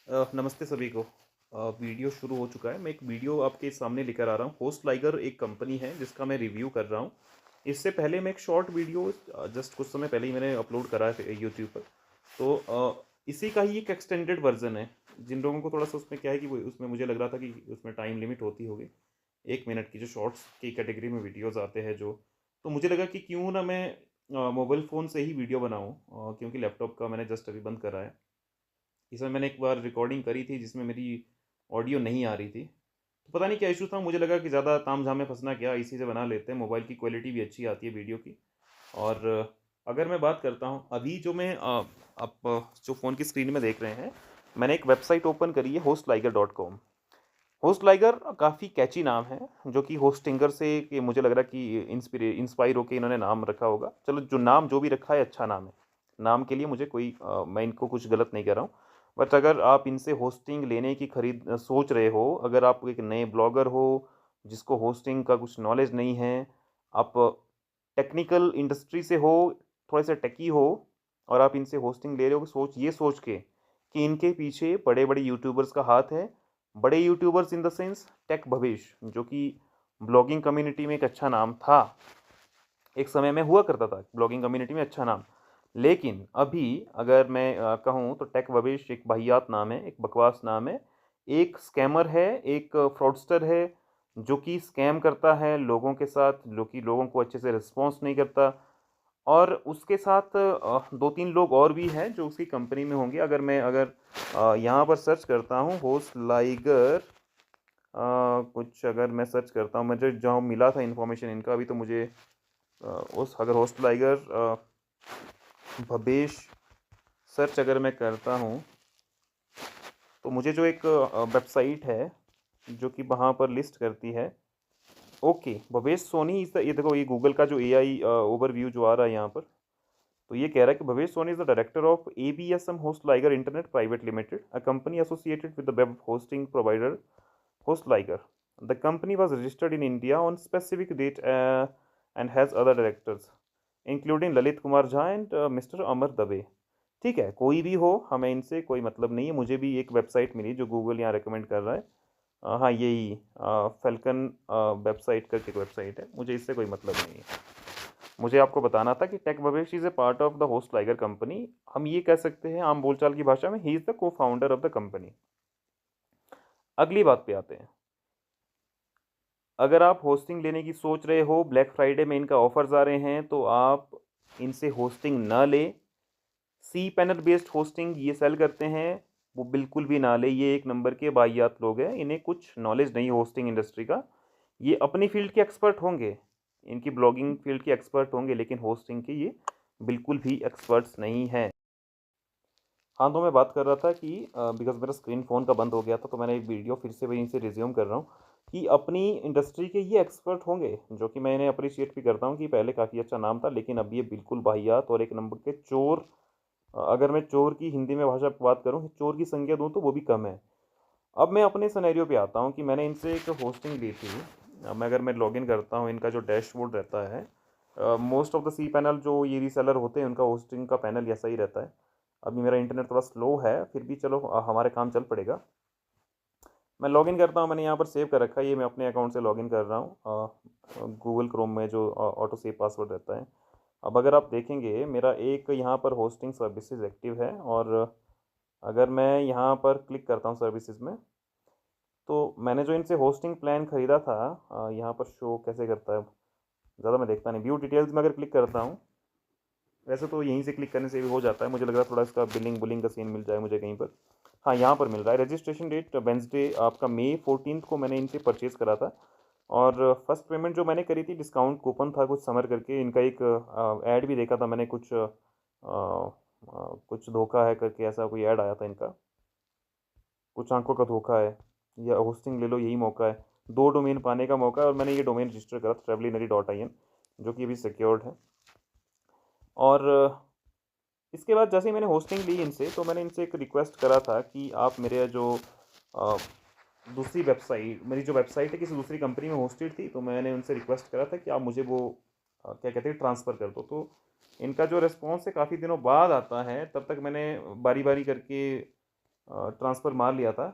नमस्ते सभी को। वीडियो शुरू हो चुका है। मैं एक वीडियो आपके सामने लेकर आ रहा हूँ। होस्ट लाइगर एक कंपनी है जिसका मैं रिव्यू कर रहा हूँ। इससे पहले मैं एक शॉर्ट वीडियो जस्ट कुछ समय पहले ही मैंने अपलोड करा है यूट्यूब पर। तो इसी का ही एक एक्सटेंडेड वर्जन है। जिन लोगों को थोड़ा सा उसमें क्या है कि वो उसमें मुझे लग रहा था कि उसमें टाइम लिमिट होती होगी 1 मिनट की, जो शॉर्ट्स की कैटेगरी में वीडियोज़ आते हैं जो। तो मुझे लगा कि क्यों ना मैं मोबाइल फ़ोन से ही वीडियो बनाऊँ, क्योंकि लैपटॉप का मैंने जस्ट अभी बंद करा है। इसमें मैंने एक बार रिकॉर्डिंग करी थी जिसमें मेरी ऑडियो नहीं आ रही थी। तो पता नहीं क्या इशू था, मुझे लगा कि ज़्यादा तामझाम में फंसना क्या, इसी से बना लेते हैं। मोबाइल की क्वालिटी भी अच्छी आती है वीडियो की। और अगर मैं बात करता हूँ अभी जो मैं आप जो फ़ोन की स्क्रीन में देख रहे हैं, मैंने एक वेबसाइट ओपन करी है hostliger.com। होस्टलाइगर काफ़ी कैची नाम है, जो कि होस्टिंगर से कि मुझे लग रहा है कि इंस्पायर होके इन्होंने नाम रखा होगा। चलो, जो नाम जो भी रखा है अच्छा नाम है। नाम के लिए मुझे कोई मैं इनको कुछ गलत नहीं कर रहा हूँ। बट अगर आप इनसे होस्टिंग लेने की सोच रहे हो, अगर आप एक नए ब्लॉगर हो जिसको होस्टिंग का कुछ नॉलेज नहीं है, आप टेक्निकल इंडस्ट्री से हो, थोड़े से टेकी हो, और आप इनसे होस्टिंग ले रहे हो, सोच के कि इनके पीछे बड़े बड़े यूट्यूबर्स का हाथ है। बड़े YouTubers in the sense tech भविष, जो कि ब्लॉगिंग कम्युनिटी में एक अच्छा नाम था। एक समय में हुआ करता था ब्लॉगिंग कम्युनिटी में अच्छा नाम। लेकिन अभी अगर मैं कहूँ तो टेक भविष एक वाहियात नाम है, एक बकवास नाम है। एक स्कैमर है, एक फ्रॉडस्टर है, जो कि स्कैम करता है लोगों के साथ, जो कि लोगों को अच्छे से रिस्पॉन्स नहीं करता। और उसके साथ 2-3 लोग और भी हैं जो उसकी कंपनी में होंगे। अगर यहाँ पर सर्च करता हूँ होस्ट लाइगर, कुछ अगर मैं सर्च करता हूँ, मुझे जहाँ मिला था इन्फॉर्मेशन इनका, अभी तो मुझे उस अगर होस्ट लाइगर भवेश सर्च अगर मैं करता हूँ, तो मुझे जो एक वेबसाइट है जो कि वहाँ पर लिस्ट करती है। ओके, भवेश सोनी इस ये देखो, ये गूगल का जो एआई ओवरव्यू जो आ रहा है यहाँ पर। तो ये कह रहा है कि Bhavesh Soni is the director of ABSM host Liger internet private limited, a company associated with the web hosting provider Host Liger. The company was registered in India on specific date and has other directors, including Lalit Kumar Jha and mister Amar Dubey. ठीक है, कोई भी हो, हमें इनसे कोई मतलब नहीं है। मुझे भी एक वेबसाइट मिली जो गूगल यहाँ रिकमेंड कर रहा है। हाँ, यही फेल्कन वेबसाइट करके एक वेबसाइट है। मुझे इससे कोई मतलब नहीं है। मुझे आपको बताना था कि tech Bhavesh is a part of the Hostinger company. हम ये कह सकते हैं आम बोलचाल की भाषा में, ही इज़ द को फाउंडर ऑफ द कंपनी। अगली बात पे आते हैं। अगर आप होस्टिंग लेने की सोच रहे हो, ब्लैक फ्राइडे में इनका ऑफर्स आ रहे हैं, तो आप इनसे होस्टिंग ना लें। सी पैनल बेस्ड होस्टिंग ये सेल करते हैं, वो बिल्कुल भी ना लें। ये एक नंबर के वाहियात लोग हैं, इन्हें कुछ नॉलेज नहीं होस्टिंग इंडस्ट्री का। ये अपनी फील्ड के एक्सपर्ट होंगे, इनकी ब्लॉगिंग फील्ड के एक्सपर्ट होंगे, लेकिन होस्टिंग के ये बिल्कुल भी एक्सपर्ट्स नहीं हैं। हाँ, तो मैं बात कर रहा था कि बिकॉज़ मेरा स्क्रीन फ़ोन का बंद हो गया था, तो मैंने एक वीडियो फिर से वहीं से रिज़्यूम कर रहा हूँ कि अपनी इंडस्ट्री के ये एक्सपर्ट होंगे, जो कि मैं इन्हें अप्रिशिएट भी करता हूँ कि पहले काफ़ी अच्छा नाम था, लेकिन अब ये बिल्कुल वाहियात और एक नंबर के चोर। अगर मैं चोर की हिंदी में भाषा बात करूँ, चोर की संज्ञा दूँ तो वो भी कम है। अब मैं अपने सिनेरियो पे आता हूँ कि मैंने इनसे एक होस्टिंग ली थी। अगर मैं लॉगिन करता हूँ, इनका जो डैशबोर्ड रहता है, most of the cPanel जो ये रीसेलर होते हैं, उनका होस्टिंग का पैनल ऐसा ही रहता है। अभी मेरा इंटरनेट थोड़ा स्लो है, फिर भी चलो हमारे काम चल पड़ेगा। मैं लॉगिन करता हूँ, मैंने यहाँ पर सेव कर रखा है, ये मैं अपने अकाउंट से लॉगिन कर रहा हूँ गूगल क्रोम में जो ऑटो सेव पासवर्ड रहता है। अब अगर आप देखेंगे, मेरा एक यहाँ पर होस्टिंग सर्विसेज एक्टिव है, और अगर मैं यहाँ पर क्लिक करता हूँ सर्विसेज में, तो मैंने जो इनसे होस्टिंग प्लान ख़रीदा था, यहाँ पर शो कैसे करता है, ज़्यादा मैं देखता नहीं। व्यू डिटेल्स में अगर क्लिक करता हूँ, वैसे तो यहीं से क्लिक करने से भी हो जाता है। मुझे लग रहा है थोड़ा इसका बिलिंग बुलिंग का सीन मिल जाए मुझे कहीं पर। हाँ, यहाँ पर मिल रहा है। रजिस्ट्रेशन डेट वेंसडे आपका मई 14 को मैंने इनसे परचेज़ करा था। और फर्स्ट पेमेंट जो मैंने करी थी, डिस्काउंट कूपन था कुछ समर करके, इनका एक ऐड भी देखा था मैंने, कुछ धोखा है करके ऐसा कोई ऐड आया था इनका। कुछ आंखों का धोखा है, या होस्टिंग ले लो यही मौका है, 2 डोमेन पाने का मौका है। और मैंने ये डोमेन रजिस्टर करा था travelinary.in, जो कि अभी सिक्योर्ड है। और इसके बाद जैसे ही मैंने होस्टिंग ली इनसे, तो मैंने इनसे एक रिक्वेस्ट करा था कि आप मेरे जो अ, दूसरी वेबसाइट, मेरी जो वेबसाइट है किसी दूसरी कंपनी में होस्टेड थी, तो मैंने उनसे रिक्वेस्ट करा था कि आप मुझे वो क्या कहते हैं, ट्रांसफ़र कर दो। तो इनका जो रिस्पॉन्स है काफ़ी दिनों बाद आता है, तब तक मैंने बारी बारी करके ट्रांसफ़र मार लिया था।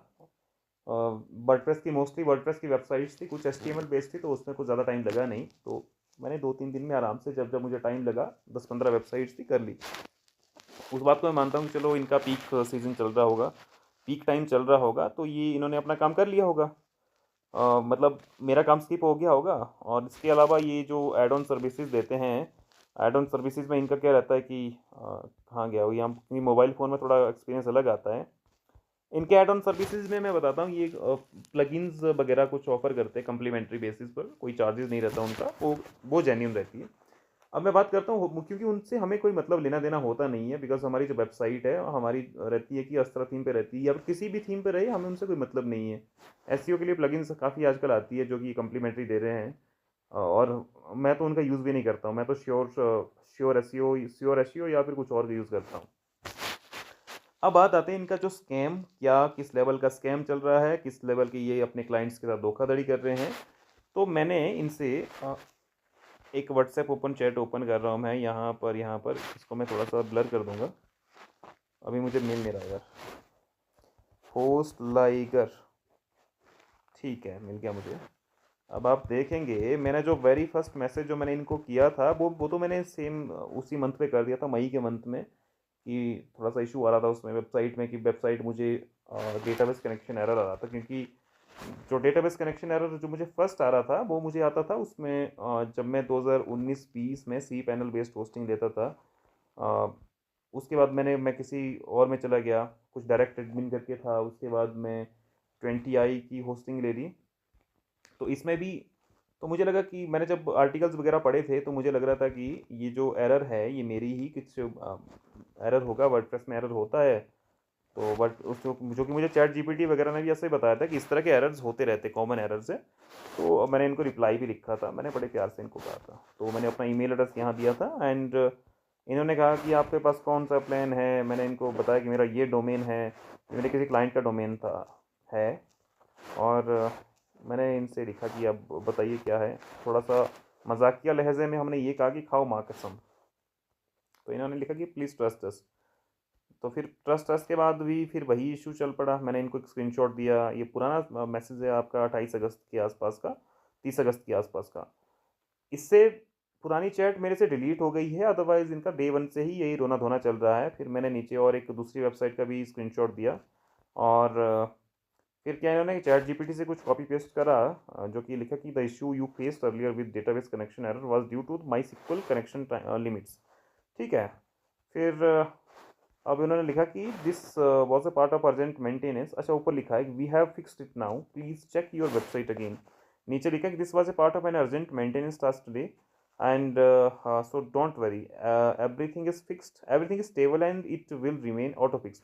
वर्डप्रेस की मोस्टली वर्डप्रेस की वेबसाइट्स थी, कुछ एचटीएमएल बेस्ड थी, तो उसमें कुछ ज़्यादा टाइम लगा नहीं। तो मैंने 2-3 दिन में आराम से, जब जब मुझे टाइम लगा, 10-15 वेबसाइट्स थी, कर ली। उस बात को मैं मानता हूँ कि चलो इनका पीक सीज़न चल रहा होगा, पीक टाइम चल रहा होगा, तो ये इन्होंने अपना काम कर लिया होगा। मतलब मेरा काम स्किप हो गया होगा। और इसके अलावा ये जो एड ऑन सर्विसेज देते हैं, एड ऑन सर्विसेज में इनका क्या रहता है कि कहाँ गया वो, यहाँ क्योंकि मोबाइल फ़ोन में थोड़ा एक्सपीरियंस अलग आता है। इनके ऐड ऑन सर्विसेज में मैं बताता हूँ, ये प्लगइन्स वगैरह कुछ ऑफर करते हैं कम्प्लीमेंट्री बेसिस पर, कोई चार्जेस नहीं रहता उनका, वो जेन्यून रहती है। अब मैं बात करता हूँ, क्योंकि उनसे हमें कोई मतलब लेना देना होता नहीं है, बिकॉज हमारी जो वेबसाइट है हमारी रहती है कि अस्त्रा थीम पे रहती है, या फिर किसी भी थीम पे रहे, हमें उनसे कोई मतलब नहीं है। एसईओ के लिए प्लगइन्स काफ़ी आजकल आती है जो कि कम्प्लीमेंट्री दे रहे हैं, और मैं तो उनका यूज़ भी नहीं करता हूँ। मैं तो श्योर एसईओ या फिर कुछ और का यूज़ करता हूँ। अब बात आते हैं इनका जो स्कैम, क्या किस लेवल का स्कैम चल रहा है, किस लेवल की ये अपने क्लाइंट्स के साथ धोखाधड़ी कर रहे हैं। तो मैंने इनसे एक व्हाट्सएप ओपन चैट ओपन कर रहा हूँ मैं यहाँ पर इसको मैं थोड़ा सा ब्लर कर दूंगा, अभी मुझे मिल नहीं रहा यार। होस्ट लाइगर, ठीक है, मिल गया मुझे। अब आप देखेंगे मैंने जो वेरी फर्स्ट मैसेज जो मैंने इनको किया था, वो तो मैंने सेम उसी मंथ पे कर दिया था, मई के मंथ में, कि थोड़ा सा इशू आ रहा था उसमें वेबसाइट में, कि वेबसाइट मुझे डेटाबेस कनेक्शन एरर आ रहा था। क्योंकि जो डेटाबेस कनेक्शन एरर जो मुझे फर्स्ट आ रहा था, वो मुझे आता था उसमें जब मैं 2019-20 में सी पैनल बेस्ड होस्टिंग लेता था। अ, उसके बाद मैं किसी और में चला गया, कुछ डायरेक्ट एडमिन करके था, उसके बाद मैं 20i की होस्टिंग ले ली। तो इसमें भी, तो मुझे लगा कि मैंने जब आर्टिकल्स वगैरह पढ़े थे, तो मुझे लग रहा था कि ये जो एरर है ये मेरी ही कुछ एरर होगा, वर्डप्रेस में एरर होता है। तो बट उस जो कि मुझे चैट जीपीटी वगैरह ने भी ऐसे ही बताया था कि इस तरह के एरर्स होते रहते, कॉमन एरर्स है। तो मैंने इनको रिप्लाई भी लिखा था, मैंने बड़े प्यार से इनको कहा था। तो मैंने अपना ईमेल एड्रेस यहाँ दिया था, एंड इन्होंने कहा कि आपके पास कौन सा प्लान है। मैंने इनको बताया कि मेरा ये डोमेन है, मेरे किसी क्लाइंट का डोमेन था है। और मैंने इनसे लिखा कि अब बताइए क्या है। थोड़ा सा मजाकिया लहजे में हमने ये कहा कि खाओ माँ कसम। तो इन्होंने लिखा कि प्लीज़ ट्रस्ट अस। तो फिर ट्रस्ट ट्रस्ट के बाद भी फिर वही इशू चल पड़ा। मैंने इनको एक स्क्रीनशॉट दिया, ये पुराना मैसेज है आपका 28 अगस्त के आसपास का, 30 अगस्त के आसपास का। इससे पुरानी चैट मेरे से डिलीट हो गई है, अदरवाइज़ इनका डे वन से ही यही रोना धोना चल रहा है। फिर मैंने नीचे और एक दूसरी वेबसाइट का भी स्क्रीनशॉट दिया। और फिर क्या इन्होंने चैट जीपीटी से कुछ कॉपी पेस्ट करा, जो कि लिखा कि the issue you faced earlier with database connection error was due to MySQL connection limits. ठीक है। फिर अब इन्होंने लिखा कि this was a part of urgent maintenance. अच्छा, ऊपर लिखा है we have fixed it now, please check your website again. नीचे लिखा है कि this was a part of an urgent maintenance task today, and so don't worry, everything is fixed, everything is stable and it will remain auto fixed.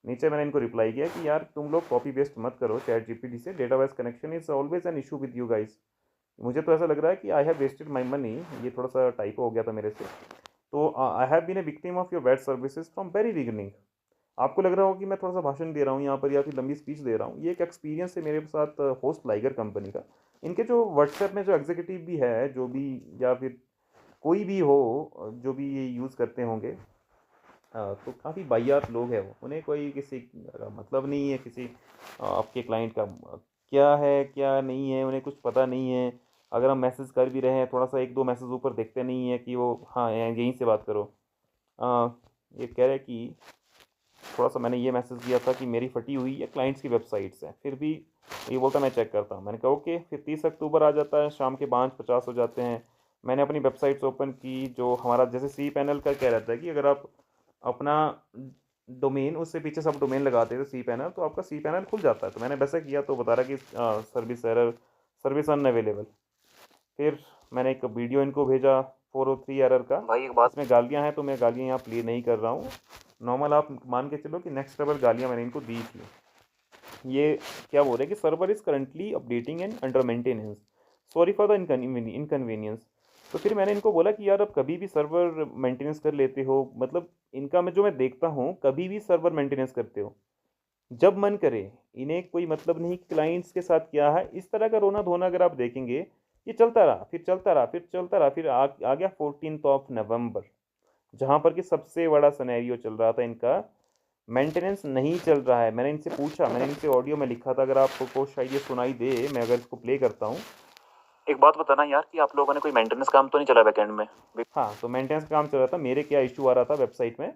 नीचे मैंने इनको reply किया कि यार तुम लोग कॉपी पेस्ट मत करो चैट जीपीटी से, database connection is always an issue with you guys. मुझे तो ऐसा लग रहा है कि I have wasted my money, ये थोड़ा सा टाइपो हो गया था मेरे से। तो I have been a victim of your bad services from very beginning. आपको लग रहा हो कि मैं थोड़ा सा भाषण दे रहा हूँ यहाँ पर, या फिर लंबी स्पीच दे रहा हूँ, ये एक एक्सपीरियंस है मेरे साथ होस्ट लाइगर कंपनी का। इनके जो व्हाट्सएप में जो एग्जीक्यूटिव भी है, जो भी, या फिर कोई भी हो, जो भी ये यूज़ करते होंगे, तो काफ़ी वाहियात लोग हैं वो। उन्हें कोई किसी का मतलब नहीं है, किसी आपके क्लाइंट का क्या है क्या नहीं है, उन्हें कुछ पता नहीं है। अगर हम मैसेज कर भी रहे हैं, थोड़ा सा एक दो मैसेज ऊपर देखते नहीं है कि वो हाँ यहीं से बात करो। अ, ये कह रहे कि थोड़ा सा मैंने ये मैसेज किया था कि मेरी फटी हुई है क्लाइंट्स की वेबसाइट्स हैं, फिर भी ये बोलता मैं चेक करता हूँ। मैंने कहा ओके। फिर 30 अक्टूबर आ जाता है, शाम के 5:50 हो जाते हैं। मैंने अपनी वेबसाइट्स ओपन की, जो हमारा जैसे सी पैनल का क्या रहता है कि अगर आप अपना डोमेन उससे पीछे सब डोमेन लगाते थे सी पैनल, तो आपका सी पैनल खुल जाता है। तो मैंने वैसे किया, तो बता रहा कि सर्विस एरर, सर्विस अनअवेलेबल। फिर मैंने एक वीडियो इनको भेजा 403 एरर का, भाई एक बात। इसमें गालियाँ हैं, तो मैं गालियाँ यहाँ प्ले नहीं कर रहा हूँ। नॉर्मल आप मान के चलो कि नेक्स्ट लेवल गालियाँ मैंने इनको दी थी। ये क्या बोल रहे हैं कि server is currently updating and under maintenance, sorry for the inconvenience. तो फिर मैंने इनको बोला कि यार अब कभी भी सर्वर मेंटेनेंस कर लेते हो, मतलब इनका मैं देखता हूँ कभी भी सर्वर मेंटेनेंस करते हो जब मन करे। इन्हें कोई मतलब नहीं क्लाइंट्स के साथ क्या है। इस तरह का रोना धोना अगर आप देखेंगे, ये चलता रहा, फिर चलता रहा, फिर चलता रहा, फिर आ गया 14 नवंबर, जहाँ पर कि सबसे बड़ा सिनेरियो चल रहा था इनका मेंटेनेंस नहीं चल रहा है। मैंने इनसे पूछा, मैंने इनसे ऑडियो में लिखा था, अगर आपको शायद ये सुनाई दे, मैं अगर इसको प्ले करता हूँ। एक बात बताना यार कि आप लोगों ने कोई मेंटेनेंस काम तो नहीं चला बैकएंड में? हाँ, तो मेंटेनेंस का काम चल रहा था। मेरे क्या इशू आ रहा था वेबसाइट में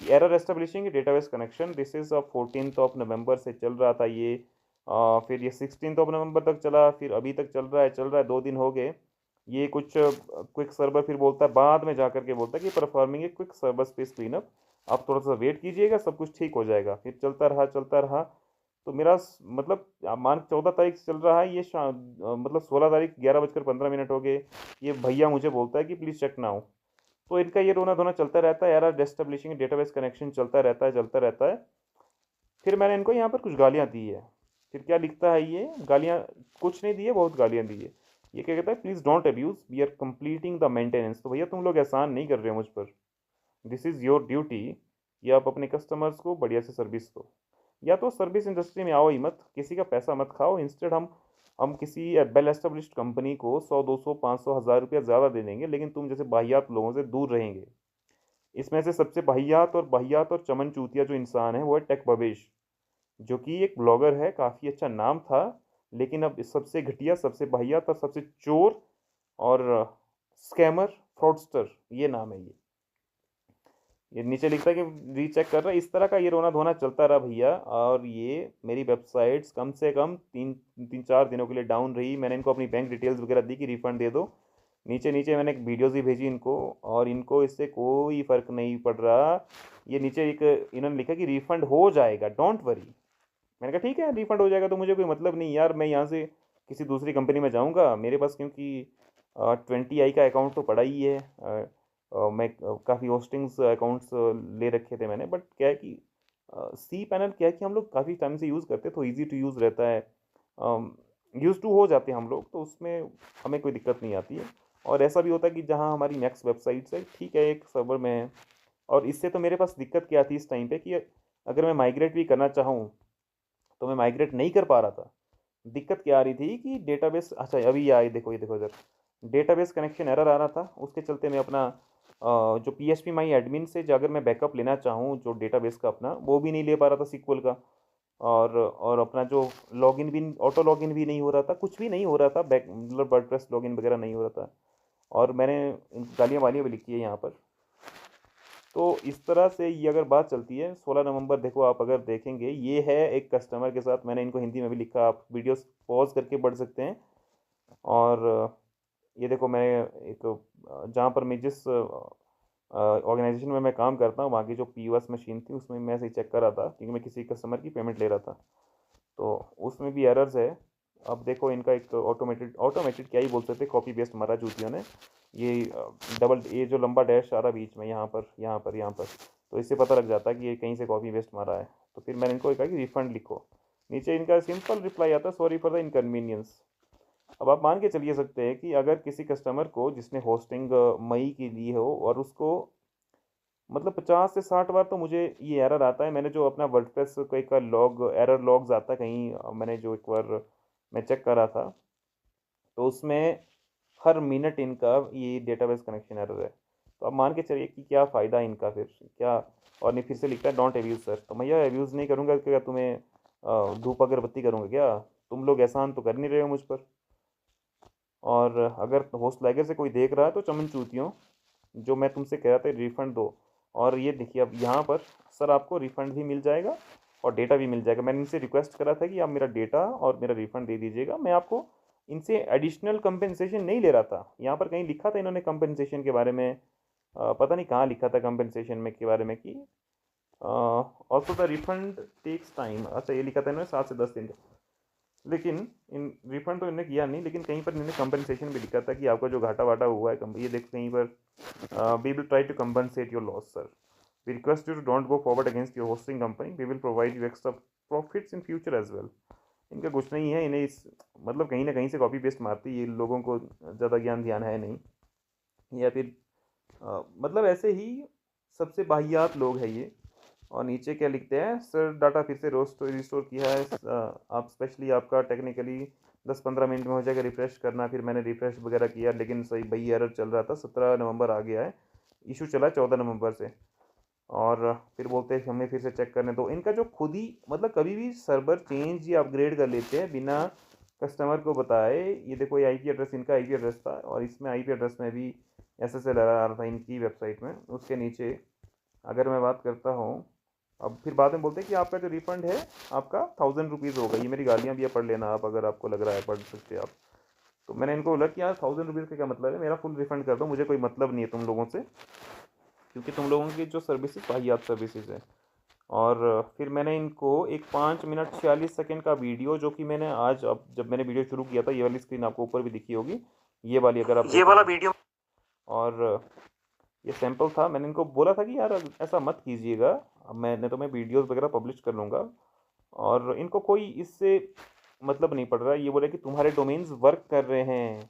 कि error establishing database connection, this is 14th of November से चल रहा था ये। फिर ये 16th ऑफ नवंबर तक चला, फिर अभी तक चल रहा है 2 दिन हो गए। ये कुछ क्विक सर्वर फिर बोलता है, बाद में जा कर के बोलता है कि performing a quick server space cleanup, आप थोड़ा सा वेट कीजिएगा, सब कुछ ठीक हो जाएगा। फिर चलता रहा। तो मेरा मतलब आप मान 14 तारीख से चल रहा है ये, मतलब 16 तारीख 11:15 हो गए। ये भैया मुझे बोलता है कि प्लीज़ चेक नाउ। तो इनका ये रोना धोना चलता रहता है यार, डेस्टेब्लिशिंग डेटाबेस कनेक्शन चलता रहता है। फिर मैंने इनको यहाँ पर कुछ गालियाँ दी है। फिर क्या लिखता है ये गालियाँ, कुछ नहीं दी है, बहुत गालियाँ दी है। ये क्या कहता है, please don't abuse, we are completing the maintenance. तो भैया तुम लोग एहसान नहीं कर रहे हो मुझ पर, दिस इज़ योर ड्यूटी कि आप अपने कस्टमर्स को बढ़िया से सर्विस दो। या तो सर्विस इंडस्ट्री में आओ ही मत, किसी का पैसा मत खाओ। इंस्टेड हम किसी वेल एस्टेब्लिश्ड कंपनी को 100 200 500 1000 रुपया ज़्यादा दे देंगे, लेकिन तुम जैसे बाहियात लोगों से दूर रहेंगे। इसमें से सबसे बाहियात और चमन चूतिया जो इंसान है वो है टेक भवेश, जो कि एक ब्लॉगर है, काफ़ी अच्छा नाम था। लेकिन अब सबसे घटिया, सबसे बाहियात और सबसे चोर और स्कैमर, फ्रॉडस्टर, ये नाम है ये नीचे लिखता है कि रीचेक कर रहा है। इस तरह का ये रोना धोना चलता रहा भैया। और ये मेरी वेबसाइट्स कम से कम 3 4 दिनों के लिए डाउन रही। मैंने इनको अपनी बैंक डिटेल्स वगैरह दी कि रिफ़ंड दे दो। नीचे नीचे मैंने एक वीडियोज़ भी भेजी इनको, और इनको इससे कोई फ़र्क नहीं पड़ रहा। ये नीचे एक इन्होंने लिखा कि रिफ़ंड हो जाएगा, डोंट वरी। मैंने कहा ठीक है, रिफ़ंड हो जाएगा तो मुझे कोई मतलब नहीं यार, मैं यहाँ से किसी दूसरी कंपनी में जाऊँगा। मेरे पास क्योंकि 20i का अकाउंट तो पड़ा ही है। मैं काफ़ी होस्टिंग्स अकाउंट्स ले रखे थे मैंने। बट क्या है कि सी पैनल क्या है कि हम लोग काफ़ी टाइम से यूज़ करते हैं, तो ईज़ी टू यूज़ रहता है। यूज़ टू हो जाते हैं हम लोग, तो उसमें हमें कोई दिक्कत नहीं आती है। और ऐसा भी होता है कि जहाँ हमारी मैक्स वेबसाइट्स है, ठीक है, एक सर्वर में है। और इससे तो मेरे पास दिक्कत क्या थी इस टाइम पे कि अगर मैं माइग्रेट भी करना चाहूँ तो मैं माइग्रेट नहीं कर पा रहा था। दिक्कत क्या आ रही थी कि डेटाबेस, अच्छा अभी ये देखो, ये देखो इधर, डेटाबेस कनेक्शन एरर आ रहा था। उसके चलते मैं अपना जो PHP माई एडमिन से जो अगर मैं बैकअप लेना चाहूँ जो डेटाबेस का अपना, वो भी नहीं ले पा रहा था सीक्वल का। और अपना जो लॉगिन भी, ऑटो लॉगिन भी नहीं हो रहा था, कुछ भी नहीं हो रहा था, बैक मतलब वर्डप्रेस लॉगिन वगैरह नहीं हो रहा था। और मैंने गालियाँ वालियाँ भी लिखी है यहाँ पर। तो इस तरह से ये अगर बात चलती है, 16 नवंबर देखो, आप अगर देखेंगे ये है एक कस्टमर के साथ, मैंने इनको हिंदी में भी लिखा, आप वीडियोस पॉज करके पढ़ सकते हैं। और ये देखो, मैं एक जहाँ पर मैं जिस ऑर्गेनाइजेशन में मैं काम करता हूँ, वहाँ की जो POS मशीन थी उसमें मैं ऐसे ही चेक कर रहा था क्योंकि मैं किसी कस्टमर की पेमेंट ले रहा था। तो उसमें भी एरर्स है। अब देखो इनका एक ऑटोमेटेड ऑटोमेटेड क्या ही बोल सकते, कॉपी पेस्ट मारा जूतियों ने। ये डबल, ये जो लंबा डैश आ रहा बीच में, यहाँ पर, तो इससे पता लग जाता है कि ये कहीं से कॉपी पेस्ट मारा है। तो फिर मैंने इनको कहा कि रिफ़ंड लिखो। नीचे इनका सिंपल रिप्लाई आता है, सॉरी फॉर द इनकन्वीनियंस। अब आप मान के चलिए सकते हैं कि अगर किसी कस्टमर को जिसने होस्टिंग मई की ली हो और उसको मतलब 50 से 60 बार तो मुझे ये एरर आता है। मैंने जो अपना वर्डप्रेस का एक लॉग एरर लॉग्स आता है कहीं, मैंने जो एक बार मैं चेक करा था, तो उसमें हर मिनट इनका ये डेटाबेस कनेक्शन एरर है। तो आप मान के चलिए कि क्या फ़ायदा है इनका फिर क्या। और नहीं, फिर से लिखता है डोंट एब्यूज़ सर। तो भैया एब्यूज़ नहीं करूँगा, क्या तुम्हें धूप अगरबत्ती करूँगा क्या? तुम लोग एहसान तो कर नहीं रहे हो मुझ पर। और अगर होस्ट लाइगर से कोई देख रहा है तो चमन चूतियों, जो मैं तुमसे कह रहा था रिफ़ंड दो। और ये देखिए अब यहाँ पर सर आपको रिफ़ंड भी मिल जाएगा और डेटा भी मिल जाएगा। मैंने इनसे रिक्वेस्ट करा था कि आप मेरा डेटा और मेरा रिफ़ंड दे दीजिएगा। मैं आपको इनसे एडिशनल कंपनसेशन नहीं ले रहा था। यहाँ पर कहीं लिखा था इन्होंने कंपनसेशन के बारे में, पता नहीं कहाँ लिखा था कंपनसेशन में के बारे में कि also the refund takes time. अच्छा, ये लिखा था इन्होंने 7 से 10 दिन। लेकिन इन रिफंड तो इन्होंने किया नहीं, लेकिन कहीं पर इन्होंने कंपनसेशन भी लिखा था कि आपका जो घाटा वाटा हुआ है ये देखो कहीं पर, we will try to compensate your loss sir, we request you to don't go forward against your hosting company, we will provide you extra profits in future as well. इनका कुछ नहीं है, इन्हें इस मतलब कहीं ना कहीं से कॉपी पेस्ट मारती है, लोगों को ज़्यादा ज्ञान ध्यान है नहीं। या फिर मतलब ऐसे ही सबसे बाहियात लोग हैं ये। और नीचे क्या लिखते हैं, सर डाटा फिर से रिस्टोर किया है, आप स्पेशली आपका टेक्निकली 10 15 मिनट में हो जाएगा रिफ़्रेश करना। फिर मैंने रिफ़्रेश वगैरह किया, लेकिन सही वही एरर चल रहा था। 17 नवंबर आ गया है, इशू चला 14 नवंबर से। और फिर बोलते हैं हमें फिर से चेक करने दो। इनका जो खुद ही मतलब कभी भी सर्वर चेंज या अपग्रेड कर लेते हैं बिना कस्टमर को बताए। ये देखो ये आईपी एड्रेस, इनका आईपी एड्रेस था और इसमें आईपी एड्रेस में भी एसएसएल आ रहा था इनकी वेबसाइट में। उसके नीचे अगर मैं बात करता हूँ, अब फिर बाद में बोलते हैं कि आपका जो रिफंड है आपका 1000 रुपीज़ होगा। ये मेरी गालियाँ भी है, पढ़ लेना आप अगर आपको लग रहा है, पढ़ सकते हैं आप। तो मैंने इनको बोला कि यार 1000 रुपीज़ का क्या मतलब है, मेरा फुल रिफंड कर दो, मुझे कोई मतलब नहीं है तुम लोगों से, क्योंकि तुम लोगों की जो सर्विसेज वाहियात सर्विसेज है। और फिर मैंने इनको एक 5 मिनट 46 सेकंड का वीडियो, जो कि मैंने आज, अब जब मैंने वीडियो शुरू किया था, ये वाली स्क्रीन आपको ऊपर भी दिखी होगी, ये वाली अगर आप ये वाला देखोगे। वीडियो और ये सैंपल था। मैंने इनको बोला था कि यार ऐसा मत कीजिएगा, अब मैंने तो मैं वीडियोस वगैरह पब्लिश कर लूँगा। और इनको कोई इससे मतलब नहीं पड़ रहा है। ये बोले कि तुम्हारे डोमेन्स वर्क कर रहे हैं।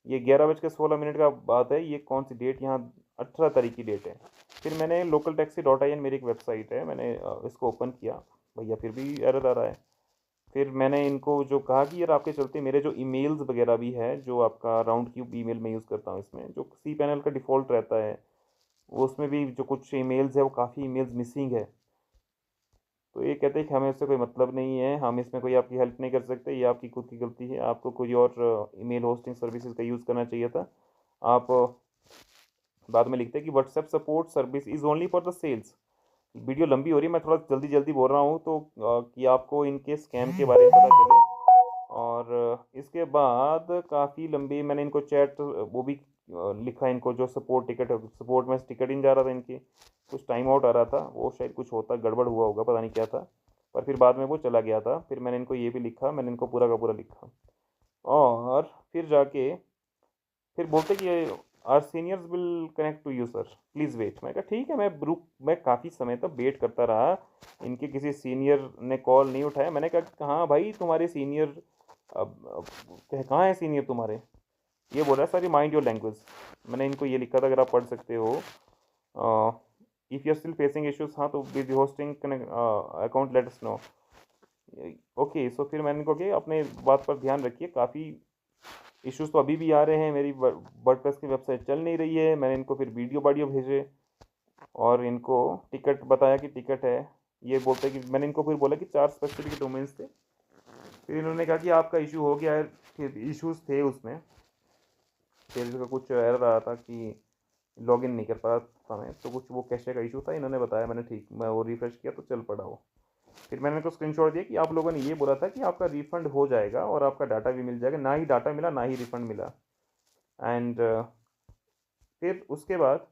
ये 11:16 का बात है। ये कौन सी डेट, यहाँ 18 तारीख की डेट है। फिर मैंने local taxi dot I N मेरी एक वेबसाइट है, मैंने इसको ओपन किया, भैया फिर भी एरर आ रहा है। फिर मैंने इनको जो कहा कि यार आपके चलते मेरे जो ईमेल्स वगैरह भी है, जो आपका राउंड क्यूब ईमेल मैं यूज़ करता हूँ, इसमें जो सी पैनल का डिफ़ॉल्ट रहता है, वो उसमें भी जो कुछ ईमेल्स है वो काफ़ी ईमेल्स मिसिंग है। तो ये कहते हैं कि हमें इससे कोई मतलब नहीं है, हम इसमें कोई आपकी हेल्प नहीं कर सकते, ये आपकी खुद की गलती है, आपको कोई और ईमेल होस्टिंग सर्विसेज का यूज़ करना चाहिए था। आप बाद में लिखते हैं कि WhatsApp support service is only for the sales. Video लंबी हो रही है, मैं थोड़ा जल्दी जल्दी बोल रहा हूँ तो कि आपको इनके स्कैम के बारे में पता चले। और इसके बाद काफ़ी लंबी मैंने इनको चैट वो भी लिखा इनको, जो सपोर्ट टिकट है, सपोर्ट में टिकट ही नहीं जा रहा था इनकी, कुछ टाइम आउट आ रहा था, वो शायद कुछ होता गड़बड़ हुआ होगा, पता नहीं क्या था। पर फिर बाद में वो चला गया था। फिर मैंने इनको ये भी लिखा, मैंने इनको पूरा का पूरा लिखा। और फिर जाके फिर बोलते कि our seniors will connect to you sir, please wait. मैं कहा ठीक है, मैं काफ़ी समय तक वेट करता रहा, इनके किसी सीनियर ने कॉल नहीं उठाया। मैंने कहा कि हाँ भाई तुम्हारे सीनियर, अब कहाँ है सीनियर तुम्हारे। ये बोल रहा है सर माइंड योर लैंग्वेज। मैंने इनको ये लिखा था, अगर आप पढ़ सकते हो, if you are still facing issues, हाँ तो with hosting account let us know. Okay, so फिर मैंने इनको कि अपने बात पर ध्यान रखिए, काफ़ी इश्यूज तो अभी भी आ रहे हैं, मेरी वर्डप्रेस की वेबसाइट चल नहीं रही है। मैंने इनको फिर वीडियो भेजे और इनको टिकट बताया कि टिकट है। ये बोलते हैं कि मैंने इनको फिर बोला कि 4 स्पेसिफिक डोमेन्स थे। फिर इन्होंने कहा कि आपका इशू हो गया है। फिर इश्यूज थे उसमें, फिर इसका कुछ एरर आ रहा था कि लॉगिन नहीं कर पा रहा था मैं, तो कुछ वो कैशे का इशू था, इन्होंने बताया। मैंने ठीक, मैं वो रिफ्रेश किया तो चल पड़ा वो। फिर मैंने इनको स्क्रीनशॉट दिया कि आप लोगों ने ये बोला था कि आपका रिफंड हो जाएगा और आपका डाटा भी मिल जाएगा, ना ही डाटा मिला ना ही रिफंड मिला। एंड फिर उसके बाद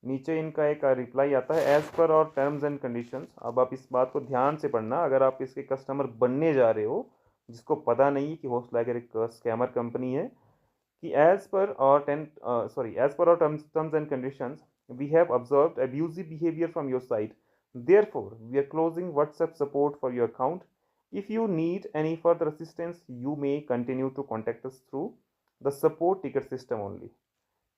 नीचे इनका एक रिप्लाई आता है, एज़ पर और टर्म्स एंड कंडीशंस। अब आप इस बात को ध्यान से पढ़ना, अगर आप इसके कस्टमर बनने जा रहे हो, जिसको पता नहीं है कि होस्टलाइगर एक स्कैमर कंपनी है, कि as per our terms and conditions, we have observed abusive behavior from your side. Therefore, we are closing WhatsApp support for your account. If you need any further assistance, you may continue to contact us through the support ticket system only.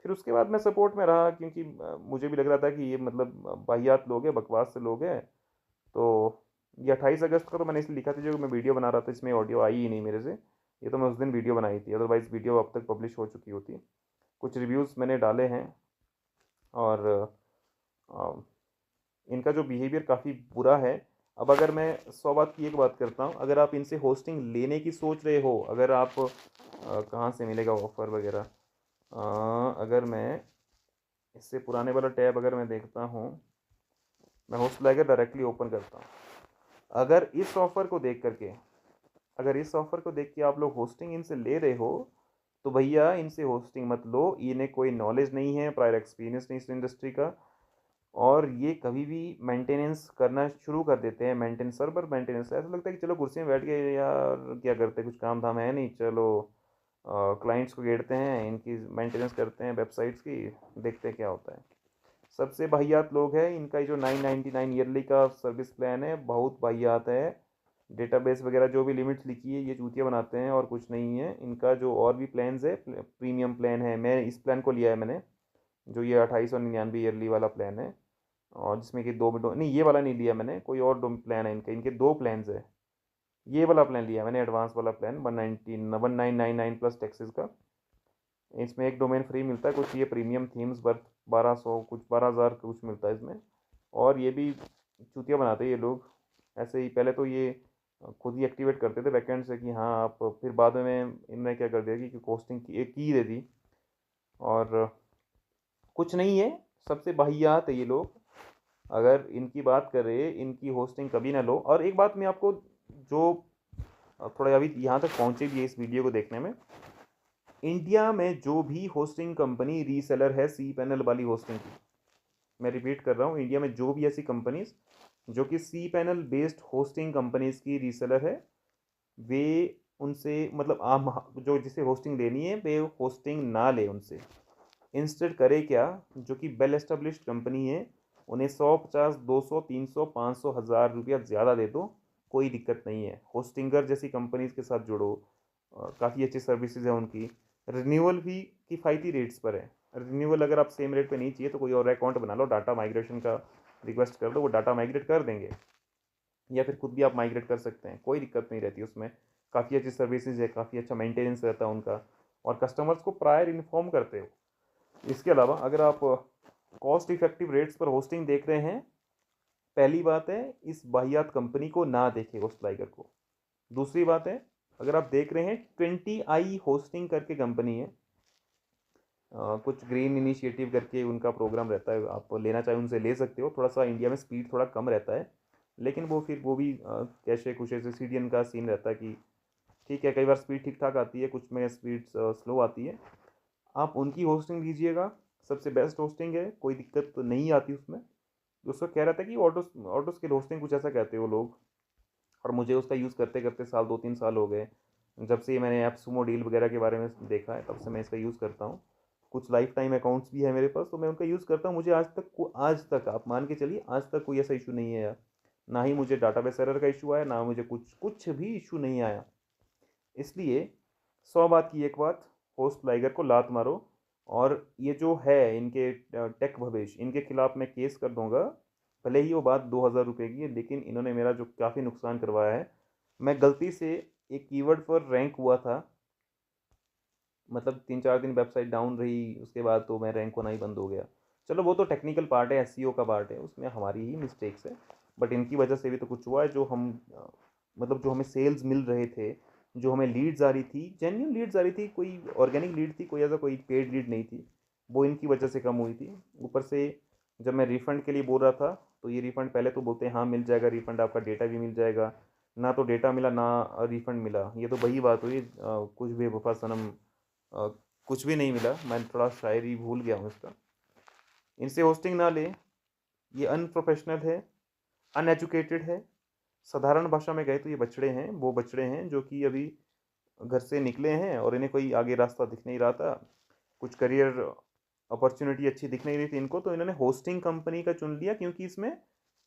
फिर उसके बाद मैं support में रहा, क्योंकि मुझे भी लग रहा था कि ये मतलब वाहियात लोग हैं, बकवास से लोग हैं। तो ये 28 अगस्त का तो मैंने इसलिए लिखा था, जो मैं वीडियो बना रहा था इसमें ऑडियो आई ही नहीं मेरे से। ये तो मैं उस दिन वीडियो बनाई थी, अदरवाइज़ वीडियो अब तक पब्लिश हो चुकी होती। कुछ रिव्यूज़ मैंने डाले हैं। और अ, इनका जो बिहेवियर काफ़ी बुरा है। अब अगर मैं 100 बात की एक बात करता हूँ, अगर आप इनसे होस्टिंग लेने की सोच रहे हो, अगर आप कहाँ से मिलेगा ऑफ़र वगैरह, अगर मैं इससे पुराने वाला टैब अगर मैं देखता हूँ, मैं होस्ट लाइगर डायरेक्टली ओपन करता हूँ। अगर इस ऑफ़र को देख करके, अगर इस ऑफ़र को देख के आप लोग होस्टिंग इनसे ले रहे हो, तो भैया इनसे होस्टिंग मत लो। इन्हें कोई नॉलेज नहीं है, प्रायर एक्सपीरियंस नहीं इस इंडस्ट्री का। और ये कभी भी मेंटेनेंस करना शुरू कर देते हैं, मेंटेनेंस, सर्वर मेंटेनेंस, ऐसा लगता है कि चलो कुर्सी में बैठ के यार क्या करते हैं, कुछ काम धाम है नहीं, चलो क्लाइंट्स को घेरते हैं, इनकी मेंटेनेंस करते हैं वेबसाइट्स की, देखते हैं क्या होता है। सबसे वाहियात लोग हैं। इनका जो 999 ईयरली का सर्विस प्लान है, बहुत वाहियात है। डेटाबेस वगैरह जो भी लिमिट्स लिखी है, ये चूतिया बनाते हैं और कुछ नहीं है। इनका जो और भी प्लान्स है, प्रीमियम प्लान है, मैं इस प्लान को लिया है मैंने, जो ये 2899 ईयरली वाला प्लान है। और जिसमें कि दो नहीं, ये वाला नहीं लिया मैंने, कोई और दो प्लान है इनके, इनके दो प्लान्स है। ये वाला प्लान लिया मैंने, एडवांस वाला प्लान 1999 प्लस टैक्सेस का। इसमें एक डोमेन फ्री मिलता है, कुछ ये प्रीमियम थीम्स वर्थ 1200, कुछ 12,000 कुछ मिलता है इसमें। और ये भी चूतिया बनाते हैं ये लोग। ऐसे ही पहले तो ये खुद ही एक्टिवेट करते थे बैकएंड से कि हाँ आप, फिर बाद में इनने क्या कर दिया कि होस्टिंग की एक की दे दी। और कुछ नहीं है, सबसे वाहियात है ये लोग। अगर इनकी बात करें, इनकी होस्टिंग कभी ना लो। और एक बात मैं आपको, जो थोड़ा अभी यहाँ तक पहुँचे भी है इस वीडियो को देखने में, इंडिया में जो भी होस्टिंग कंपनी रीसेलर है सी पैनल वाली होस्टिंग की, मैं रिपीट कर रहा हूँ, इंडिया में जो भी ऐसी कंपनीज जो कि cPanel based hosting companies की रीसेलर है, वे उनसे मतलब आप जो जिसे होस्टिंग लेनी है वे होस्टिंग ना ले उनसे। इंस्टेड करे क्या, जो कि वेल एस्टेब्लिश्ड कंपनी है, उन्हें 100 50 200 300 500 हज़ार रुपया ज़्यादा दे दो, कोई दिक्कत नहीं है। होस्टिंगर जैसी कंपनीज के साथ जुड़ो, काफ़ी अच्छी सर्विसेज है उनकी। रिन्यूअल भी किफ़ायती रेट्स पर है। रिन्यूअल अगर आप सेम रेट पे नहीं चाहिए तो कोई और अकाउंट बना लो, डाटा माइग्रेशन का रिक्वेस्ट कर दो, वो डाटा माइग्रेट कर देंगे, या फिर खुद भी आप माइग्रेट कर सकते हैं, कोई दिक्कत नहीं रहती उसमें। काफ़ी अच्छी सर्विसेज है, काफ़ी अच्छा मेंटेनेंस रहता है उनका, और कस्टमर्स को प्रायर इन्फॉर्म करते हो। इसके अलावा अगर आप कॉस्ट इफेक्टिव रेट्स पर होस्टिंग देख रहे हैं, पहली बात है इस वाहियात कंपनी को ना देखें, होस्टलाइगर को। दूसरी बात है, अगर आप देख रहे हैं 20i होस्टिंग करके कंपनी है, कुछ ग्रीन इनिशिएटिव करके उनका प्रोग्राम रहता है, आप लेना चाहें उनसे ले सकते हो। थोड़ा सा इंडिया में स्पीड थोड़ा कम रहता है, लेकिन वो फिर वो भी कैशे कुछ ऐसे सीडीएन का सीन रहता है कि ठीक है, कई बार स्पीड ठीक ठाक आती है, कुछ में स्पीड स्लो आती है। आप उनकी होस्टिंग लीजिएगा, सबसे बेस्ट होस्टिंग है, कोई दिक्कत तो नहीं आती उसमें। उसका कह रहा था कि ऑटो स्केल होस्टिंग कुछ ऐसा कहते हैं वो लोग, और मुझे उसका यूज़ करते करते साल 2 3 साल हो गए। जब से मैंने ऐप सुमो डील वगैरह के बारे में देखा है, तब से मैं इसका यूज़ करता हूँ। कुछ लाइफ टाइम अकाउंट्स भी है मेरे पास, तो मैं उनका यूज़ करता हूँ। मुझे आज तक आप मान के चलिए, आज तक कोई ऐसा इशू नहीं आया। ना ही मुझे डाटाबेस एरर का इशू आया, ना मुझे कुछ कुछ भी इशू नहीं आया। इसलिए 100 बात की एक बात, होस्ट लाइगर को लात मारो। और ये जो है इनके टेक भवेश, इनके खिलाफ मैं केस कर दूंगा। भले ही वो बात 2,000 रुपये की है, लेकिन इन्होंने मेरा जो काफ़ी नुकसान करवाया है। मैं गलती से एक कीवर्ड पर रैंक हुआ था, मतलब 3 4 दिन वेबसाइट डाउन रही, उसके बाद तो मैं रैंक होना ही बंद हो गया। चलो वो तो टेक्निकल पार्ट है, एसईओ का पार्ट है, उसमें हमारी ही मिस्टेक्स है। बट इनकी वजह से भी तो कुछ हुआ है। जो हम मतलब जो हमें सेल्स मिल रहे थे, जो हमें लीड्स आ रही थी, जेन्यून लीड्स आ रही थी, कोई ऑर्गेनिक लीड थी, कोई ऐसा कोई पेड लीड नहीं थी, वो इनकी वजह से कम हुई थी। ऊपर से जब मैं रिफ़ंड के लिए बोल रहा था, तो ये रिफ़ंड पहले तो बोलते हैं हाँ मिल जाएगा रिफ़ंड, आपका डेटा भी मिल जाएगा। ना तो डेटा मिला, ना रिफ़ंड मिला। ये तो वही बात हुई, कुछ भी वफा सनम, अ, कुछ भी नहीं मिला। मैं थोड़ा शायरी भूल गया हूँ इसका। इनसे होस्टिंग ना ले, ये अनप्रोफेशनल है, अनएजुकेटेड है। साधारण भाषा में गए तो ये बछड़े हैं, वो बछड़े हैं जो कि अभी घर से निकले हैं और इन्हें कोई आगे रास्ता दिख नहीं रहा था, कुछ करियर अपॉर्चुनिटी अच्छी दिख नहीं रही थी इनको, तो इन्होंने होस्टिंग कंपनी का चुन लिया, क्योंकि इसमें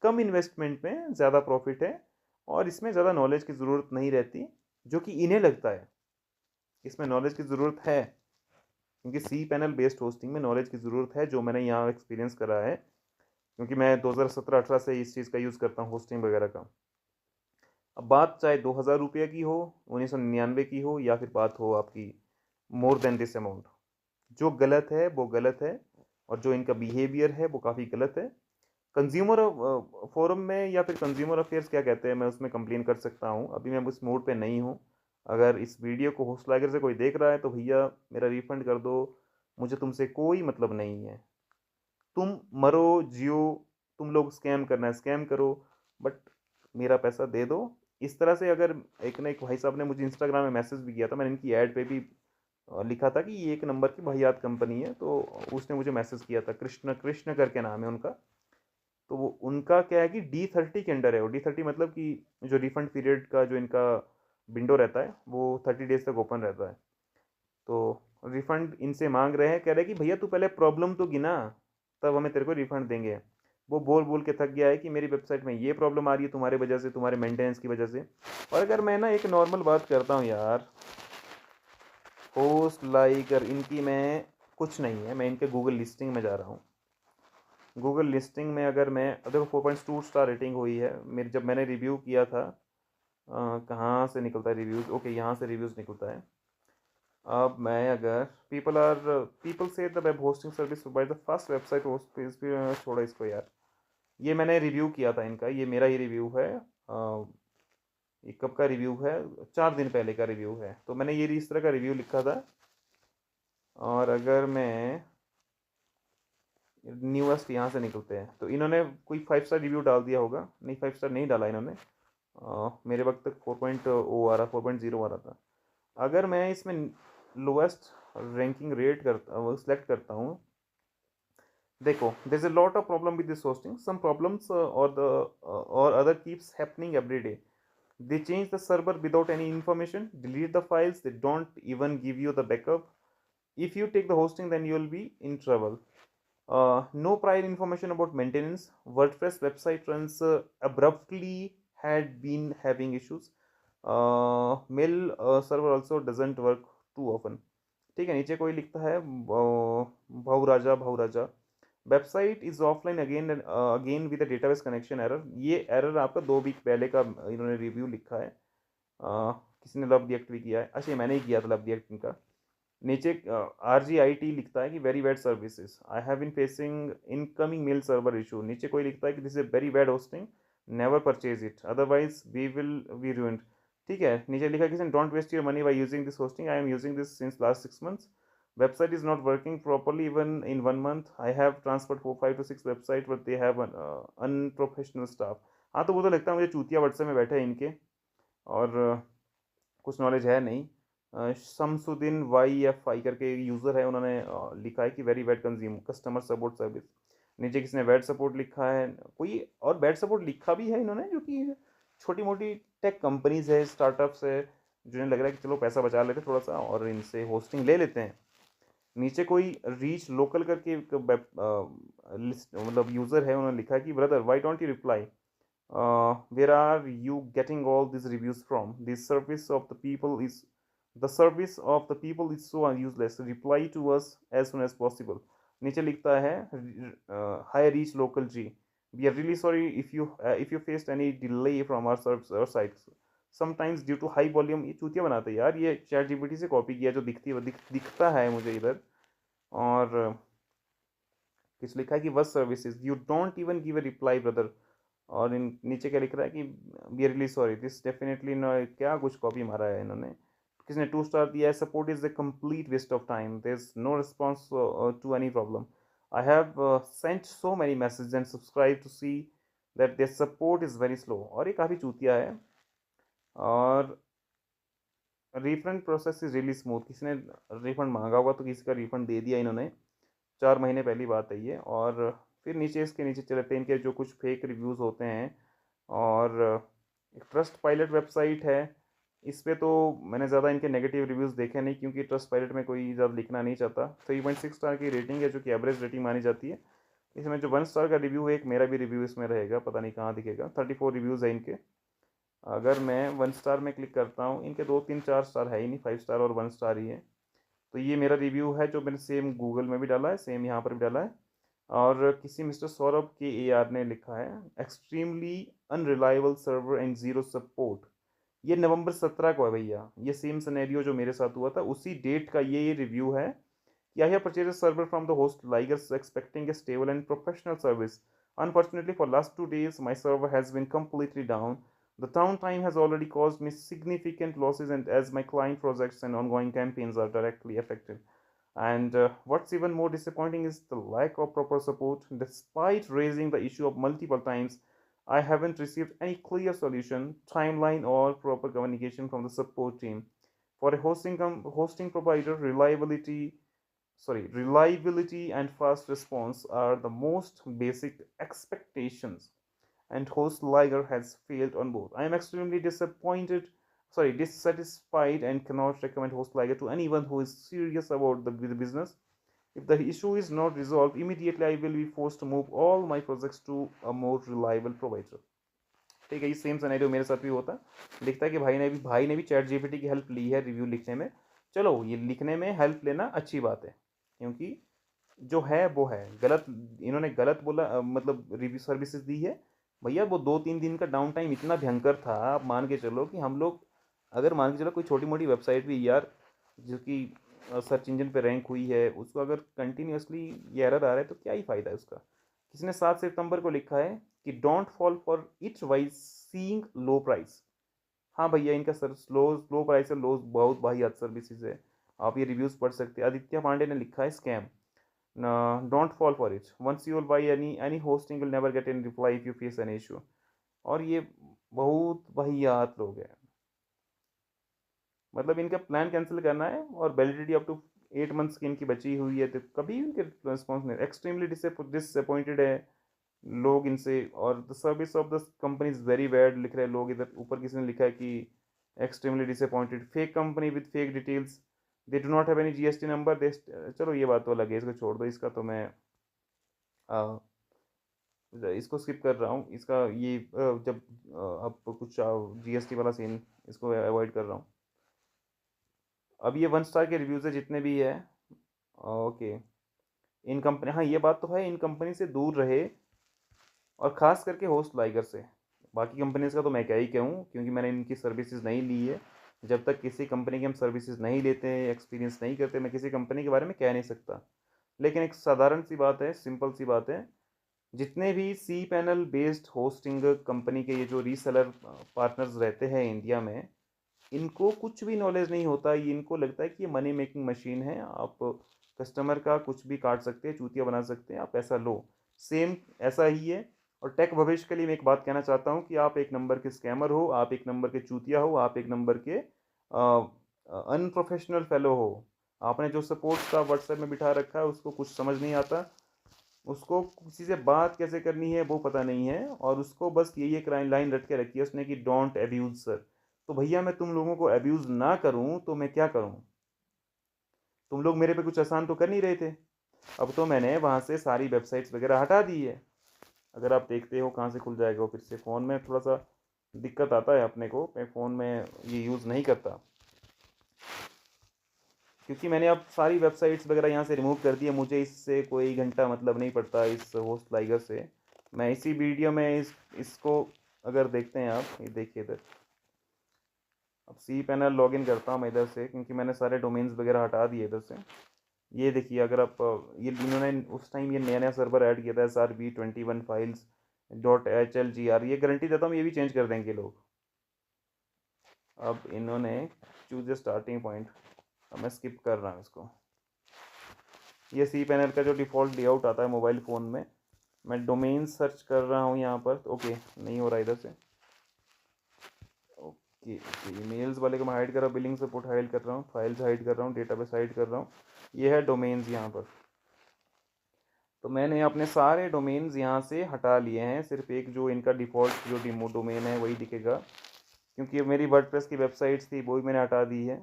कम इन्वेस्टमेंट में ज़्यादा प्रॉफिट है, और इसमें ज़्यादा नॉलेज की ज़रूरत नहीं रहती, जो कि इन्हें लगता है। इसमें नॉलेज की ज़रूरत है, क्योंकि सी पैनल बेस्ड होस्टिंग में नॉलेज की ज़रूरत है, जो मैंने यहाँ एक्सपीरियंस करा है, क्योंकि मैं 2017 18 से इस चीज़ का यूज़ करता हूँ, होस्टिंग वगैरह का। अब बात चाहे 2,000 रुपये की हो, 1999 की हो, या फिर बात हो आपकी मोर देन दिस अमाउंट, जो गलत है वो गलत है, और जो इनका बिहेवियर है वो काफ़ी गलत है। कंज्यूमर फोरम में या फिर कंज्यूमर अफेयर्स क्या कहते हैं, मैं उसमें कंप्लेन कर सकता हूँ। अभी मैं उस मोड पे नहीं हूँ। अगर इस वीडियो को होस्ट लाइगर से कोई देख रहा है तो भैया मेरा रिफंड कर दो, मुझे तुमसे कोई मतलब नहीं है। तुम मरो जियो, तुम लोग स्कैम करना है स्कैम करो, बट मेरा पैसा दे दो। इस तरह से अगर एक ना एक भाई साहब ने मुझे इंस्टाग्राम में मैसेज भी किया था, मैंने इनकी ऐड पे भी लिखा था कि ये एक नंबर की वाहियात कंपनी है, तो उसने मुझे मैसेज किया था, कृष्ण कृष्ण करके नाम है उनका। तो वो उनका क्या है कि D30 के अंडर है। वो D30 मतलब कि जो रिफंड पीरियड का जो इनका विंडो रहता है वो 30 डेज तक ओपन रहता है। तो रिफंड इनसे मांग रहे हैं, कह रहे हैं कि भैया तू पहले प्रॉब्लम तो गिना, तब हमें तेरे को रिफंड देंगे। वो बोल बोल के थक गया है कि मेरी वेबसाइट में ये प्रॉब्लम आ रही है तुम्हारे वजह से, तुम्हारे मेंटेनेंस की वजह से। और अगर मैं ना एक नॉर्मल बात करता हूँ यार, होस्ट लाइकर इनकी मैं कुछ नहीं है, मैं इनके गूगल लिस्टिंग में जा रहा हूँ। गूगल लिस्टिंग में अगर मैं, देखो 4.2 स्टार रेटिंग हुई है मेरी, जब मैंने रिव्यू किया था। कहाँ से निकलता है रिव्यूज़, ओके यहाँ से रिव्यूज़ निकलता है। अब मैं अगर पीपल से the web hosting service provide the first website host page भी, छोड़ो इसको यार। ये मैंने रिव्यू किया था इनका, ये मेरा ही रिव्यू है। ये कब का रिव्यू है, 4 दिन पहले का रिव्यू है। तो मैंने ये इस तरह का रिव्यू लिखा था। और अगर मैं न्यूएस्ट यहाँ से निकलते हैं तो इन्होंने कोई 5 स्टार रिव्यू डाल दिया होगा, नहीं 5 स्टार नहीं डाला इन्होंने। मेरे वक्त तक 4.0 आ रहा, 4.0 आ रहा था। अगर मैं इसमें लोएस्ट रैंकिंग रेट करता सेलेक्ट करता हूँ, देखो there is a lot of problem with this hosting, some problems और other keeps happening every day. They change the server without any information, delete the files, they don't even give you the backup. If you take the hosting, then you will be in trouble. No prior information about maintenance. WordPress website runs abruptly, had been having issues. Mail server also doesn't work too often. ठीक है, नीचे कोई लिखता है Bhau Raja website is offline again again with database connection error. ये error आपका 2 week पहले का इन्होंने रिव्यू लिखा है। किसी ने लव रिएक्ट भी किया है, अच्छा मैंने ही किया था लव रिएक्ट इनका। नीचे RGIT लिखता है कि very bad services, I have been facing incoming mail server issue. नीचे कोई लिखता है कि this is very bad hosting, never purchase it otherwise we will be ruined। ठीक है, नीचे लिखा कि don't waste your money by using this hosting, I am using this since last 6 months। Website is not working properly even in 1 month. I have transferred 5 to 6 website but they have an unprofessional staff। हाँ तो वो तो लगता है मुझे चूतिया WhatsApp में बैठे हैं इनके, और कुछ नॉलेज है नहीं। शमसुद्दीन YFI करके यूज़र है, उन्होंने लिखा है कि very bad consume customer support service. नीचे किसने बैड सपोर्ट लिखा है, कोई और बैड सपोर्ट लिखा भी है इन्होंने, जो कि छोटी मोटी टेक कंपनीज है, स्टार्टअप्स है, जिन्हें लग रहा है कि चलो पैसा बचा लेते थोड़ा सा और इनसे होस्टिंग ले लेते हैं। नीचे कोई रीच लोकल करके लिस्ट मतलब यूज़र है, उन्होंने लिखा है कि brother why don't you reply, where are you getting all this reviews from, this service of the people is the service of the people is so useless, reply to us as soon as possible. नीचे लिखता है hi reach local ji, we are really sorry if you faced any delay from our service और sites sometimes due to high volume. ये चूतिया बनाते हैं यार, ये चैट जीपीटी से कॉपी किया जो दिखता है मुझे इधर। और किस लिखा है कि बस services you don't even give a reply brother. और इन नीचे क्या लिख रहा है कि we are really sorry this definitely no, क्या कुछ कॉपी मारा है इन्होंने। किसने 2 स्टार दिया है, support is a complete waste of time, there is no response to any problem, I have sent so many message and subscribe to see that their support is very slow. और ये काफ़ी चूतिया है। और refund process is really smooth, किसी ने refund मांगा होगा तो किसी का रिफंड दे दिया इन्होंने, 4 महीने पहली बात है ये। और फिर नीचे इसके नीचे चलते हैं इनके जो कुछ फेक रिव्यूज़ होते हैं। और एक ट्रस्ट पायलट वेबसाइट है, इस पे तो मैंने ज़्यादा इनके नेगेटिव रिव्यूज़ देखे नहीं, क्योंकि ट्रस्ट पायलट में कोई ज़्यादा लिखना नहीं चाहता। 3.6 स्टार की रेटिंग है, जो कि एवरेज रेटिंग मानी जाती है। इसमें जो 1 स्टार का रिव्यू है, एक मेरा भी रिव्यू इसमें रहेगा, पता नहीं कहाँ दिखेगा। 34 रिव्यूज़ है इनके। अगर मैं 1 स्टार में क्लिक करता हूँ, इनके 2 3 4 स्टार है ही नहीं, 5 स्टार और 1 स्टार ही है। तो ये मेरा रिव्यू है जो मैंने सेम गूगल में भी डाला है, सेम यहाँ पर भी डाला है। और किसी मिस्टर सौरभ KAR ने लिखा है extremely unreliable server and zero support. ये नवंबर 17 को है भैया, ये सेम सिनेरियो जो मेरे साथ हुआ था उसी डेट का ये रिव्यू है कि I have purchase server from the host लाइगर्स expecting a stable and professional service. Unfortunately, for last 2 days, my server has been completely down. The downtime has already caused me significant losses, and as my client projects and ongoing campaigns are directly affected. And what's even more disappointing is the lack of proper support. Despite raising the issue of multiple times, I haven't received any clear solution, timeline, or proper communication from the support team. For a hosting provider, reliability and fast response are the most basic expectations, and host Liger has failed on both. I am extremely dissatisfied, and cannot recommend host Liger to anyone who is serious about the business. If the issue is not resolved immediately, I will be forced to move all my projects to a more reliable provider। ठीक है, ये same scenario मेरे साथ भी होता है। लिखता है कि भाई ने भी चैट जीपीटी की हेल्प ली है रिव्यू लिखने में। चलो, ये लिखने में हेल्प लेना अच्छी बात है, क्योंकि जो है वो है। गलत इन्होंने गलत बोला, मतलब रिव्यू सर्विसेज दी है भैया। वो 2 3 दिन का डाउन टाइम इतना भयंकर था, आप मान के चलो कि हम लोग, अगर मान के चलो कोई छोटी मोटी वेबसाइट भी यार जो कि सर्च इंजन पे रैंक हुई है, उसको अगर कंटिन्यूसली ये एरर आ रहा है तो क्या ही फ़ायदा है उसका। किसी ने 7 सितंबर को लिखा है कि don't fall for it wise seeing low price. हाँ भैया, इनका सर स्लो स्लो प्राइस है, लो बहुत वाहियात सर्विसेज है। आप ये रिव्यूज़ पढ़ सकते हैं। आदित्य पांडे ने लिखा है scam, don't fall for it, once you will buy any hosting will never get an reply if you face an issue. और ये बहुत वाहियात लोग हैं। मतलब इनका प्लान कैंसिल करना है और वैलिडिटी अप टू 8 मंथ्स की इनकी बची हुई है, तो कभी इनके रिस्पॉन्स नहीं। एक्सट्रीमली डिसअपॉइंटेड है लोग इनसे। और the service of the company is very bad लिख रहे हैं लोग। इधर ऊपर किसी ने लिखा है कि extremely disappointed, fake company with fake details, they do not have any GST number, they. चलो ये बात तो अलग है, इसको छोड़ दो। इसका तो मैं इसको स्किप कर रहा हूँ। इसका ये जब अब कुछ जीएसटी वाला सीन, इसको अवॉइड कर रहा हूँ। अब ये 1 स्टार के रिव्यूज़ है जितने भी है। ओके, इन कंपनी, हाँ ये बात तो है, इन कंपनी से दूर रहे, और ख़ास करके होस्ट लाइगर से। बाकी कंपनीज़ का तो मैं क्या ही कहूँ, क्योंकि मैंने इनकी सर्विसेज नहीं ली है। जब तक किसी कंपनी की हम सर्विसेज नहीं लेते हैं, एक्सपीरियंस नहीं करते, मैं किसी कंपनी के बारे में कह नहीं सकता। लेकिन एक साधारण सी बात है, सिंपल सी बात है, जितने भी cPanel based hosting company के ये जो रीसेलर पार्टनर्स रहते हैं इंडिया में, इनको कुछ भी नॉलेज नहीं होता। ये इनको लगता है कि ये मनी मेकिंग मशीन है, आप कस्टमर का कुछ भी काट सकते हैं, चूतिया बना सकते हैं, आप पैसा लो। सेम ऐसा ही है। और टेक भविष्य के लिए मैं एक बात कहना चाहता हूँ कि आप एक नंबर के स्कैमर हो, आप एक नंबर के चूतिया हो, आप एक नंबर के अनप्रोफेशनल फेलो हो। आपने जो सपोर्ट स्टाफ व्हाट्सएप में बिठा रखा है, उसको कुछ समझ नहीं आता, उसको किसी से बात कैसे करनी है वो पता नहीं है, और उसको बस यही एक लाइन रट के रखी है उसने कि डोंट अब्यूज सर। तो भैया मैं तुम लोगों को अब्यूज़ ना करूं तो मैं क्या करूं? तुम लोग मेरे पे कुछ आसान तो कर नहीं रहे थे। अब तो मैंने वहाँ से सारी वेबसाइट्स वगैरह हटा दी है। अगर आप देखते हो कहाँ से खुल जाएगा वो, फिर से फ़ोन में थोड़ा सा दिक्कत आता है अपने को। मैं फ़ोन में ये यूज़ नहीं करता, क्योंकि मैंने अब सारी वेबसाइट्स वगैरह यहाँ से रिमूव कर दिए। मुझे इससे कोई घंटा मतलब नहीं पड़ता इस होस्ट लाइगर से। मैं इसी वीडियो में इसको अगर देखते हैं आप, ये देखिए इधर। अब सी पैनल लॉगिन करता हूँ मैं इधर से, क्योंकि मैंने सारे डोमेन्स वगैरह हटा दिए इधर से। ये देखिए, अगर आप ये इन्होंने उस टाइम ये नया नया सर्वर ऐड किया था, SRB21 फाइल्स .HLGR, ये गारंटी देता हूँ ये भी चेंज कर देंगे लोग। अब इन्होंने चूज स्टार्टिंग पॉइंट, अब मैं स्किप कर रहा हूँ इसको। ये सी पैनल का जो डिफ़ॉल्ट लेआउट आता है मोबाइल फ़ोन में, मैं डोमेन सर्च कर रहा हूँ यहाँ पर। ओके, नहीं हो रहा इधर से। ओके ओके, ईमेल्स वाले को मैं हाइड कर रहा हूँ, बिलिंग सपोर्ट हाइड कर रहा हूँ, फाइल्स हाइड कर रहा हूँ, डेटाबेस हाइड कर रहा हूँ। ये है डोमेन्स यहाँ पर। तो मैंने अपने सारे डोमेन्स यहाँ से हटा लिए हैं, सिर्फ एक जो इनका डिफ़ॉल्ट जो डिमो डोमेन है वही दिखेगा, क्योंकि मेरी वर्डप्रेस की वेबसाइट्स थी वो भी मैंने हटा दी है।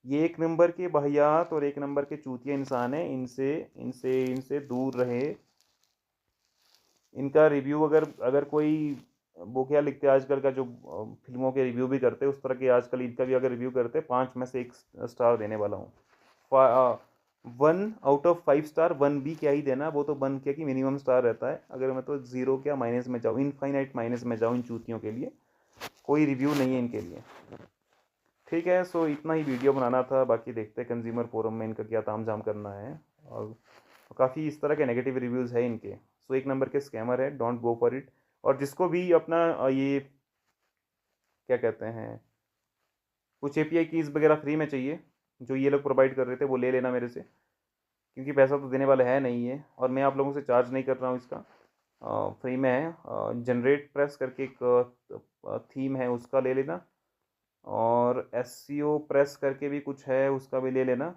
ये एक नंबर के वाहियात और एक नंबर के चूतिया इंसान है, इनसे इनसे इनसे दूर रहे। इनका रिव्यू अगर अगर कोई, वो क्या लिखते हैं आजकल का, जो फिल्मों के रिव्यू भी करते हैं उस तरह के, आजकल इनका भी अगर रिव्यू करते हैं, 5 में से 1 स्टार देने वाला हूँ। 1 आउट ऑफ 5 स्टार, 1 भी क्या ही देना, वो तो 1 क्या कि मिनिमम स्टार रहता है। अगर मैं तो 0 क्या माइनस में जाऊँ, इनफाइनाइट माइनस में जाऊँ इन चूतियों के लिए, कोई रिव्यू नहीं है इनके लिए। ठीक है, सो इतना ही वीडियो बनाना था। बाकी देखते हैं कंज्यूमर फोरम में इनका क्या ताम झाम करना है। और काफ़ी इस तरह के नेगेटिव रिव्यूज़ है इनके। सो एक नंबर के स्कैमर है, डोंट गो फॉर इट। और जिसको भी अपना ये क्या कहते हैं, कुछ एपीआई कीज़ वगैरह फ्री में चाहिए जो ये लोग प्रोवाइड कर रहे थे, वो ले लेना मेरे से, क्योंकि पैसा तो देने वाला है नहीं है, और मैं आप लोगों से चार्ज नहीं कर रहा हूँ इसका। फ्री में है। जनरेट प्रेस करके एक थीम है, उसका ले लेना। और एससीओ प्रेस करके भी कुछ है, उसका भी ले लेना।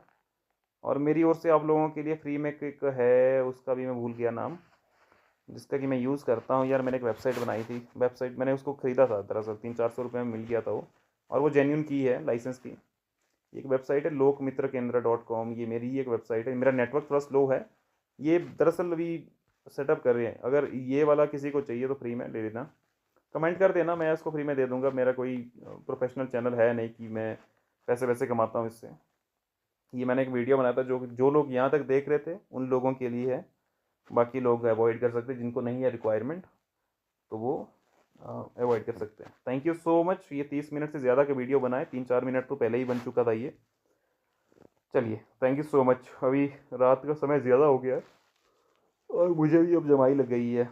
और मेरी ओर से आप लोगों के लिए फ्री में एक है, उसका भी मैं भूल गया नाम, जिसका कि मैं यूज़ करता हूँ यार। मैंने एक वेबसाइट बनाई थी, वेबसाइट मैंने उसको ख़रीदा था दरअसल, 300-400 रुपये में मिल गया था वो, और वो जेन्यून की है, लाइसेंस की। एक वेबसाइट है lokmitrakendra.com, ये मेरी ही एक वेबसाइट है। मेरा नेटवर्क थोड़ा स्लो है, ये दरअसल अभी सेटअप कर रहे हैं। अगर ये वाला किसी को चाहिए तो फ्री में ले लेना, कमेंट कर देना, मैं इसको फ्री में दे दूंगा। मेरा कोई प्रोफेशनल चैनल है नहीं कि मैं पैसे वैसे कमाता हूँ इससे। ये मैंने एक वीडियो बनाया था, जो जो लोग यहाँ तक देख रहे थे उन लोगों के लिए है। बाकी लोग अवॉइड कर सकते हैं, जिनको नहीं है रिक्वायरमेंट तो वो अवॉइड कर सकते हैं। Thank you so much. ये 30 मिनट से ज़्यादा का वीडियो बनाए, 3-4 मिनट तो पहले ही बन चुका था ये। चलिए, थैंक यू सो मच। अभी रात का समय ज़्यादा हो गया है और मुझे भी अब जमाई लग गई है।